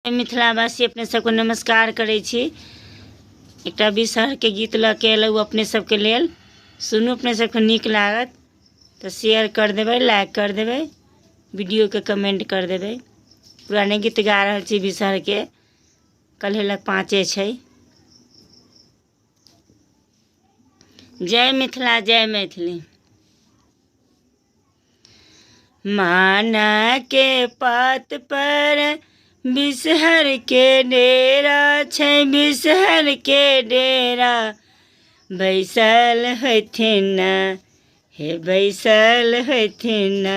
मिथिलावासी अपने सबको नमस्कार करै छी। एकटा बिसहर के गीत लऽ के एलहुँ अपने सबके लेल। सुनू, अपने सबके नीक लागत तो शेयर कर देबै, लाइक कर देबै, वीडियो के कमेंट कर देबै। पुराने गीत गा रहल छी बिसहर के, कल्हे लग 5 छै। जय मिथिला, जय मैथिली। माना के पात पर बिसहर के डेरा छै, बिसहर के डेरा बैसल हथिन, हे बैसल हथिन।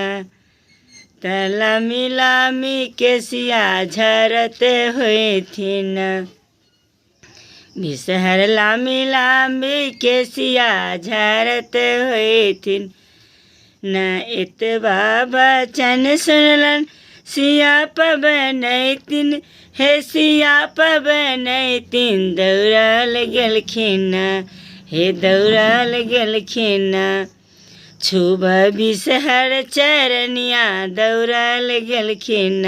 लामी लामी केसिया झरत हथिन, बिसहर लामी लामी केसिया झरत हथिन। न एतबा बचन सुनलन सिया पबनैतिन, हे सिया पबनैतिन। दौड़ल गेलखिन, हे दौड़ल गेलखिन। छुब बिसहर चरनिया दौड़ल गेलखिन,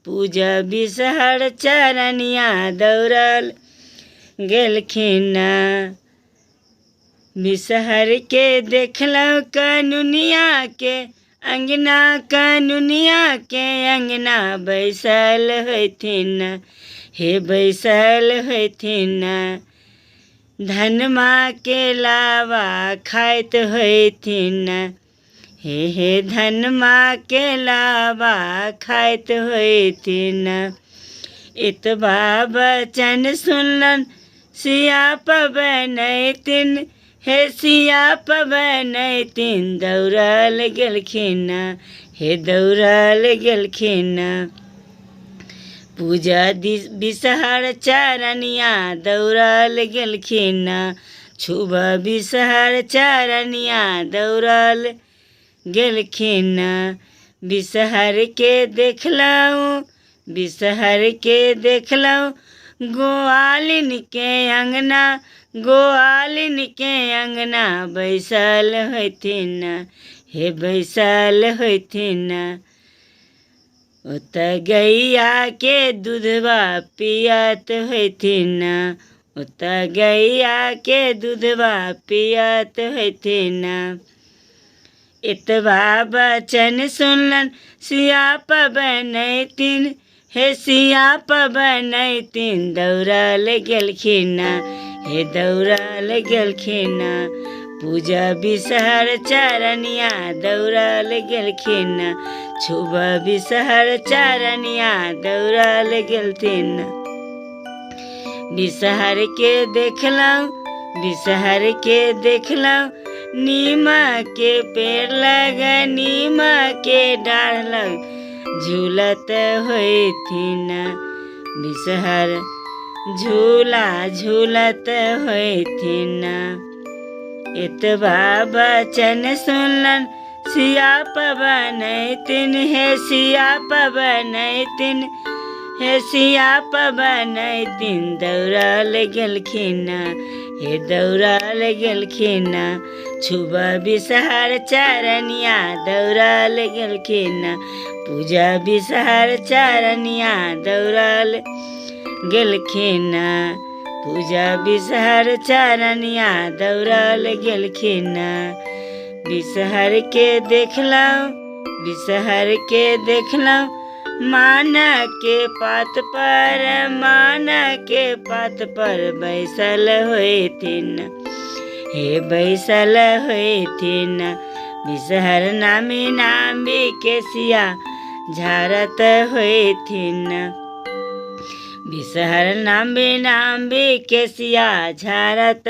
पूज बिसहर चरनिया दौड़ल गेलखिन। बिसहर के देखलहुँ कनुनिया के अंगना, कनुनिया के अंगना बैसल हथिन, हे बैसल हथिन। धनमा के लावा खाइत हथिन, हे धनमा के लावा खाइत हथिन। एतबा बचन सुनलन सिया पबनैतिन, हे सिया पबनैतिन। दौड़ल गेलखिन, हे दौड़ल गेलखिन। पूजा बिसहर चरनिया दौड़ल गेलखिन, छुब बिसहर चरनिया दौड़ल गेलखिन। बिसहर के देखलहुँ, बिसहर के देखलहुँ गोआलिन के अंगना, गोआलिन के अंगना बैसल हथिन, हे बैसल हथिन। ओतऽ गैया के दूधवा पियत हथिन, ओतऽ गैया के दूधवा पियत हथिन। एतबा बचन सुनलन सिया पबनैतिन, हे सिया पबनैतिन। दौड़ल गेलखिन, हे दौड़ल गेलखिन। पूजा बिसहर चरनिया दौड़ल गेलखिन, छुब बिसहर चरनिया दौड़ल गेलथिन। बिसहर के देखलहुँ, बिसहर के देखलहुँ नीमा के पेड़ लग, नीमा के डाढ़ लग झूलत हथिन। बिसहर झूला झूलत हथिन। एतबा बचन सुनलन सिया पबनैतिन, हे सिया पबनैतिन, हे सिया पबनैतिन। दौड़ल गेलखिन, हे दौड़ल गेलखिन। छुब बिसहर चरनिया दौड़ल गेलखिन, पूजा बिसहर चरनिया दौड़ल गेलखिन। पूजा बिसहर चरनिया दौड़ल गेलखिन। बिसहर के देखलहुँ, बिसहर के देखलहुँ माना के पात पर, माना के पात पर बैसल हथिन, हे बैसल हथिन। बिसहर नामी नामी केसिया झरत हथिन, बिसहर नामी नामी केसिया झरत